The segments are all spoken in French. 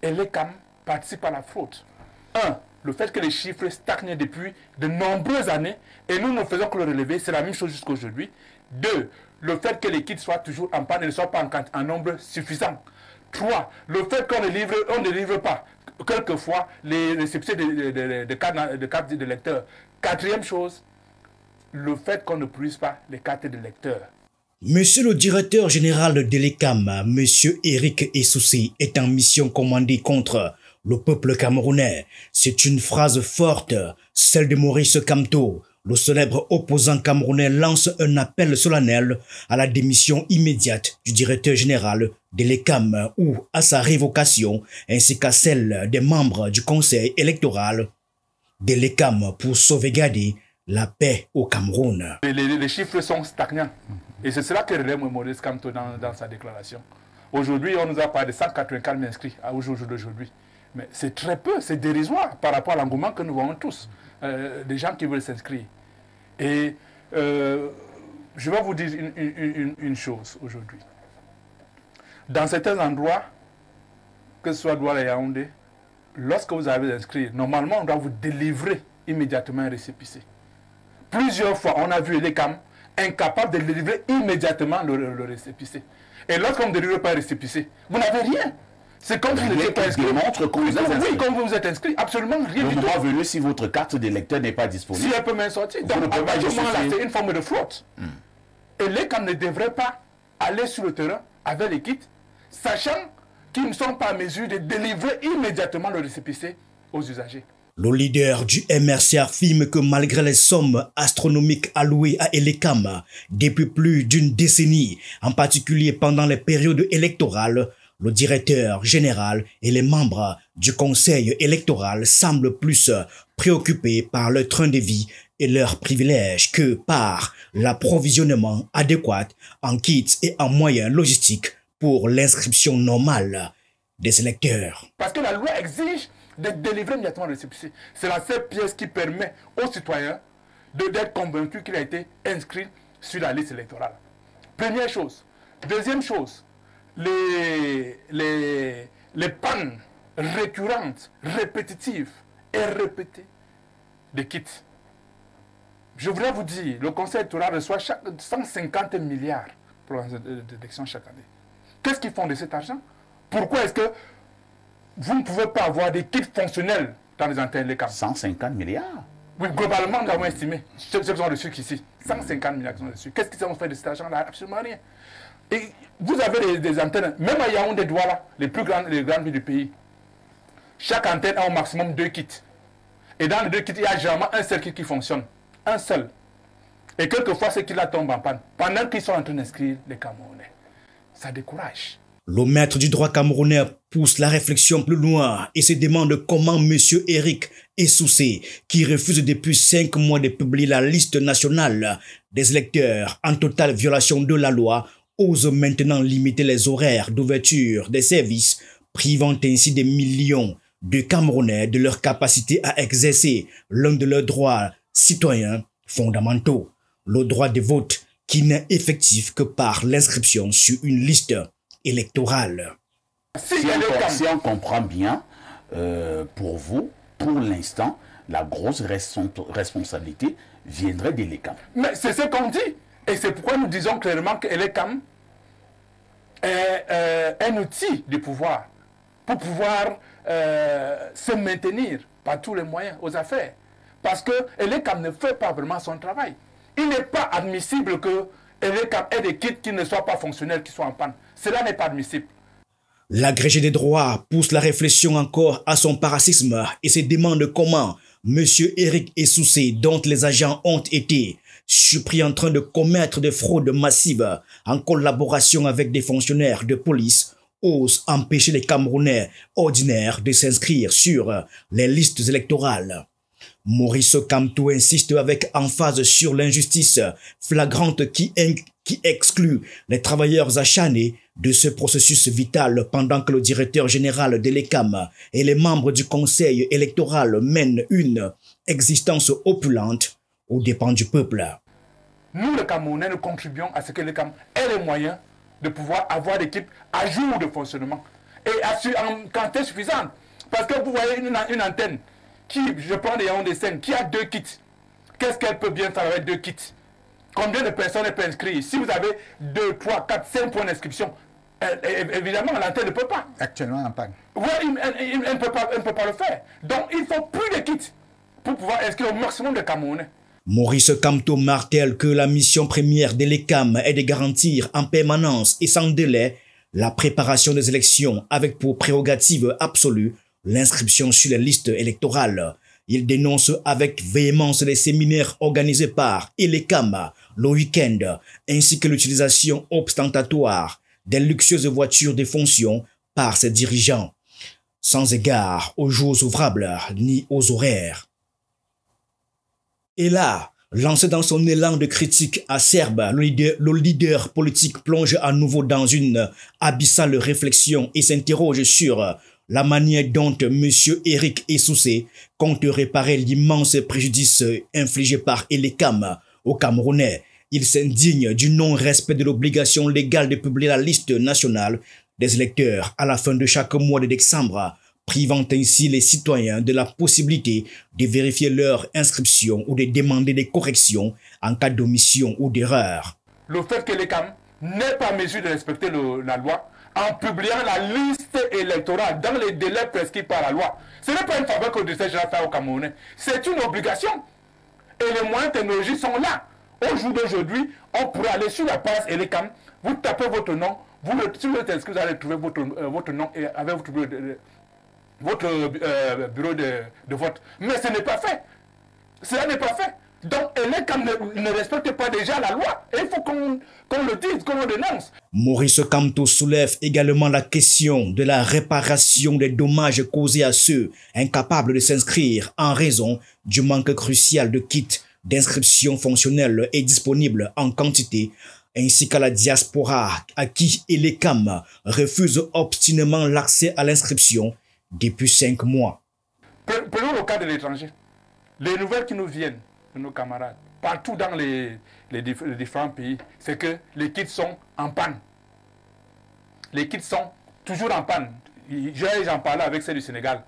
et l'ECAM participe à la fraude. Un, le fait que les chiffres stagnent depuis de nombreuses années et nous ne faisons que le relever, c'est la même chose jusqu'à aujourd'hui. Deux, le fait que les kits soient toujours en panne et ne soient pas en nombre suffisant. Trois, le fait qu'on ne livre pas quelquefois les récépissés de cartes de lecteurs. Quatrième chose, le fait qu'on ne produise pas les cartes de lecteurs. Monsieur le directeur général de l'ECAM, Monsieur Éric Essoussé, est en mission commandée contre le peuple camerounais. C'est une phrase forte, celle de Maurice Kamto. Le célèbre opposant camerounais lance un appel solennel à la démission immédiate du directeur général de l'ECAM ou à sa révocation, ainsi qu'à celle des membres du conseil électoral de l'ECAM pour sauvegarder la paix au Cameroun. Les chiffres sont stagnants. Et c'est cela que relève Maurice Kamto dans sa déclaration. Aujourd'hui, on nous a parlé de 184 000 inscrits au jour d'aujourd'hui. Mais c'est très peu, c'est dérisoire par rapport à l'engouement que nous voyons tous, des gens qui veulent s'inscrire. Et je vais vous dire une chose aujourd'hui. Dans certains endroits, que ce soit Douala et Yaoundé, lorsque vous avez inscrit, normalement on doit vous délivrer immédiatement un récépissé. Plusieurs fois, on a vu l'ECAM incapable de délivrer immédiatement le récépissé. Et lorsqu'on ne délivre pas un récépissé, vous n'avez rien. C'est comme si vous n'étiez pas inscrit. Démontre que vous êtes inscrit. Oui, comme vous êtes inscrit, absolument rien du tout. Le moment venu, si votre carte de lecteur n'est pas disponible. Si elle peut même sortir. Donc, à partir du moment-là, c'est une forme de fraude. Et l'ECAM ne devrait pas aller sur le terrain avec les kits, sachant qu'ils ne sont pas en mesure de délivrer immédiatement le récépissé aux usagers. Le leader du MRC affirme que malgré les sommes astronomiques allouées à l'ECAM depuis plus d'une décennie, en particulier pendant les périodes électorales, le directeur général et les membres du conseil électoral semblent plus préoccupés par leur train de vie et leurs privilèges que par l'approvisionnement adéquat en kits et en moyens logistiques pour l'inscription normale des électeurs. Parce que la loi exige de délivrer immédiatement le récépissé. C'est la seule pièce qui permet aux citoyens d'être convaincus qu'il a été inscrit sur la liste électorale. Première chose. Deuxième chose, les pannes récurrentes, répétitives et répétées des kits. Je voudrais vous dire, le conseil électoral reçoit 150 milliards pour l'élection chaque année. Qu'est-ce qu'ils font de cet argent? Pourquoi est-ce que vous ne pouvez pas avoir des kits fonctionnels dans les antennes LECAM? 150 milliards. Oui, globalement, nous avons estimé, ceux qui sont reçus ici, 150 milliards qui sont reçus. Qu'est-ce qu'ils ont fait de cet argent-là? Absolument rien. Et vous avez des antennes, même à Yaoundé, Douala, les grandes villes du pays. Chaque antenne a au maximum 2 kits. Et dans les 2 kits, il y a généralement un seul kit qui fonctionne. Un seul. Et quelquefois, ce kit-là tombe en panne. Pendant qu'ils sont en train d'inscrire les Camerounais. Ça décourage. Le maître du droit camerounais pousse la réflexion plus loin et se demande comment M. Éric Essoussé, qui refuse depuis 5 mois de publier la liste nationale des électeurs en totale violation de la loi, ose maintenant limiter les horaires d'ouverture des services, privant ainsi des millions de Camerounais de leur capacité à exercer l'un de leurs droits citoyens fondamentaux, le droit de vote, qui n'est effectif que par l'inscription sur une liste électorale. Si on comprend bien, pour vous, pour l'instant, la grosse responsabilité viendrait de l'ECAM. Mais c'est ce qu'on dit. Et c'est pourquoi nous disons clairement que l'ECAM est un outil du pouvoir pour pouvoir se maintenir par tous les moyens aux affaires. Parce que l'ECAM ne fait pas vraiment son travail. Il n'est pas admissible que l'ECAM ait des kits qui ne soient pas fonctionnels, qui soient en panne. Cela n'est pas admissible. L'agrégé des droits pousse la réflexion encore à son paroxysme et se demande comment M. Éric Essoussé, dont les agents ont été surpris en train de commettre des fraudes massives en collaboration avec des fonctionnaires de police, ose empêcher les Camerounais ordinaires de s'inscrire sur les listes électorales. Maurice Kamto insiste avec emphase sur l'injustice flagrante qui exclut les travailleurs acharnés de ce processus vital pendant que le directeur général de l'ECAM et les membres du conseil électoral mènent une existence opulente aux dépens du peuple. Nous, les Camerounais, nous contribuons à ce que l'ECAM ait les moyens de pouvoir avoir des équipes à jour de fonctionnement. et en quantité suffisante. Parce que vous voyez une antenne qui, je prends des Yaoundé 5, qui a 2 kits. Qu'est-ce qu'elle peut bien faire avec 2 kits? Combien de personnes elle peut inscrire? Si vous avez 2, 3, 4, 5 points d'inscription, évidemment, l'antenne ne peut pas. Actuellement en panne. Oui, elle ne peut pas le faire. Donc, il faut plus de kits pour pouvoir inscrire au maximum de Camerounais. Maurice Kamto martèle que la mission première de l'ECAM est de garantir en permanence et sans délai la préparation des élections avec pour prérogative absolue l'inscription sur les listes électorales. Il dénonce avec véhémence les séminaires organisés par l'ECAM le week-end ainsi que l'utilisation ostentatoire des luxueuses voitures de fonction par ses dirigeants, sans égard aux jours ouvrables ni aux horaires. Et là, lancé dans son élan de critique acerbe, le leader politique plonge à nouveau dans une abyssale réflexion et s'interroge sur la manière dont M. Eric Essoussé compte réparer l'immense préjudice infligé par l'ECAM aux Camerounais. Il s'indigne du non-respect de l'obligation légale de publier la liste nationale des électeurs à la fin de chaque mois de décembre, privant ainsi les citoyens de la possibilité de vérifier leur inscription ou de demander des corrections en cas d'omission ou d'erreur. Le fait que l'ECAM n'ait pas mesure de respecter la loi en publiant la liste électorale dans les délais prescrits par la loi, ce n'est pas une faveur que le directeur général fait au Camerounais, c'est une obligation. Et les moyens technologiques sont là. Au jour d'aujourd'hui, on pourrait aller sur la page l'ECAM, vous tapez votre nom, si vous êtes inscrit, vous allez trouver votre nom et avec votre bureau de vote. Mais ce n'est pas fait. Cela n'est pas fait. Donc, l'ECAM ne respecte pas déjà la loi. Et il faut qu'on le dise, qu'on le dénonce. Maurice Kamto soulève également la question de la réparation des dommages causés à ceux incapables de s'inscrire en raison du manque crucial de kits d'inscription fonctionnels et disponibles en quantité, ainsi qu'à la diaspora à qui l'ECAM refuse obstinément l'accès à l'inscription depuis 5 mois. Prenons le cas de l'étranger. Les nouvelles qui nous viennent de nos camarades, partout dans les différents pays, c'est que les kits sont en panne. Les kits sont toujours en panne. J'en parlais avec ceux du Sénégal.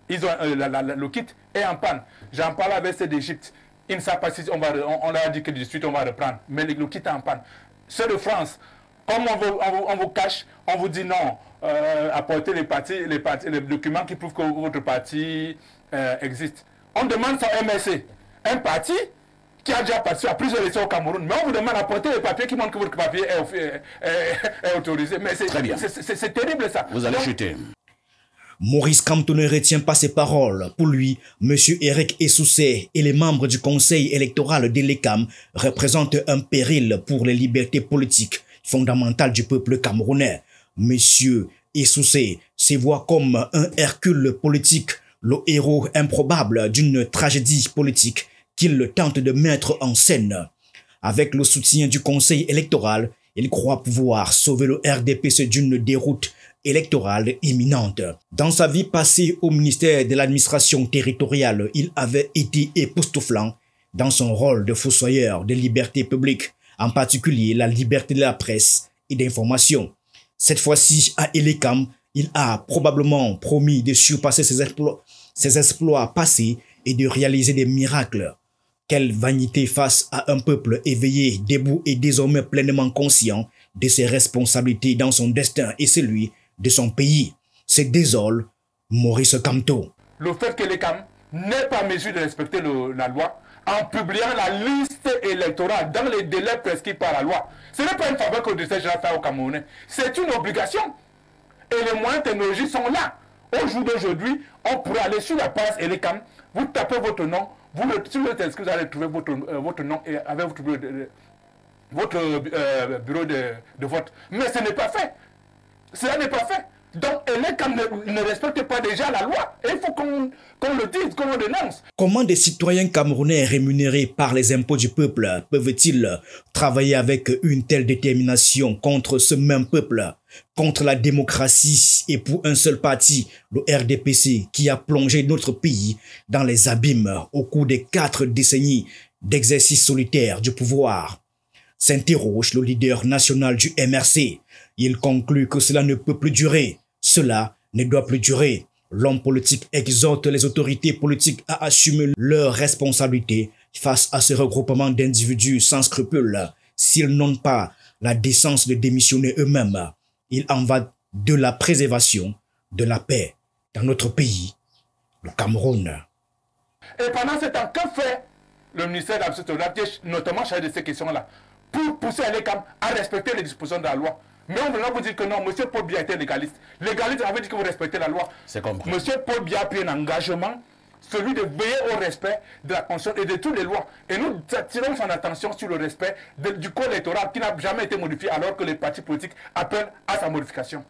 Ils ont, le kit est en panne. J'en parlais avec ceux d'Égypte. Ils ne savent pas si on leur a dit que de suite on va reprendre. Mais le kit est en panne. Ceux de France, comme on vous cache, on vous dit non, apportez les documents qui prouvent que votre parti existe. On demande son MSC. Un parti qui a déjà participé à plusieurs élections au Cameroun, mais on vous demande d'apporter les papiers qui montrent que votre papier est autorisé. Mais c'est terrible ça. Vous allez chuter. Maurice Kamto ne retient pas ses paroles. Pour lui, M. Eric Essoussé et les membres du conseil électoral de l'ECAM représentent un péril pour les libertés politiques fondamentales du peuple camerounais. M. Essoussé se voit comme un Hercule politique, le héros improbable d'une tragédie politique qu'il tente de mettre en scène. Avec le soutien du conseil électoral, il croit pouvoir sauver le RDPC d'une déroute électorale imminente. Dans sa vie passée au ministère de l'administration territoriale, il avait été époustouflant dans son rôle de fossoyeur des libertés publiques, en particulier la liberté de la presse et d'information. Cette fois-ci, à l'ECAM, il a probablement promis de surpasser ses exploits passés et de réaliser des miracles. Quelle vanité face à un peuple éveillé, debout et désormais pleinement conscient de ses responsabilités dans son destin et celui de son pays. Se désole Maurice Kamto. Le fait que l'ECAM n'ait pas mesure de respecter la loi en publiant la liste électorale dans les délais prescrits par la loi, ce n'est pas une faveur que le directeur général fait au Camerounais, c'est une obligation. Et les moyens technologiques sont là. Au jour d'aujourd'hui, on pourrait aller sur la page l'ECAM, vous tapez votre nom, si vous êtes inscrit, vous allez trouver votre nom et avec votre bureau de vote. Mais ce n'est pas fait. Cela n'est pas fait. Donc, l'ECAM ne respecte pas déjà la loi. Et il faut qu'on le dise, qu'on le dénonce. Comment des citoyens camerounais rémunérés par les impôts du peuple peuvent-ils travailler avec une telle détermination contre ce même peuple, contre la démocratie et pour un seul parti, le RDPC, qui a plongé notre pays dans les abîmes au cours des 4 décennies d'exercice solitaire du pouvoir? S'interroge le leader national du MRC. Il conclut que cela ne peut plus durer. Cela ne doit plus durer. L'homme politique exhorte les autorités politiques à assumer leurs responsabilités face à ce regroupement d'individus sans scrupules. S'ils n'ont pas la décence de démissionner eux-mêmes, il en va de la préservation de la paix dans notre pays, le Cameroun. Et pendant ce temps, que fait le ministère de la Justice, notamment chargé de ces questions-là, pour pousser l'ECAM à respecter les dispositions de la loi? Mais on va vous dire que non, M. Paul Biya était légaliste. Légaliste, ça veut dire que vous respectez la loi. C'est compris. M. Paul Biya a pris un engagement, celui de veiller au respect de la Constitution et de toutes les lois. Et nous attirons son attention sur le respect du code électoral qui n'a jamais été modifié alors que les partis politiques appellent à sa modification.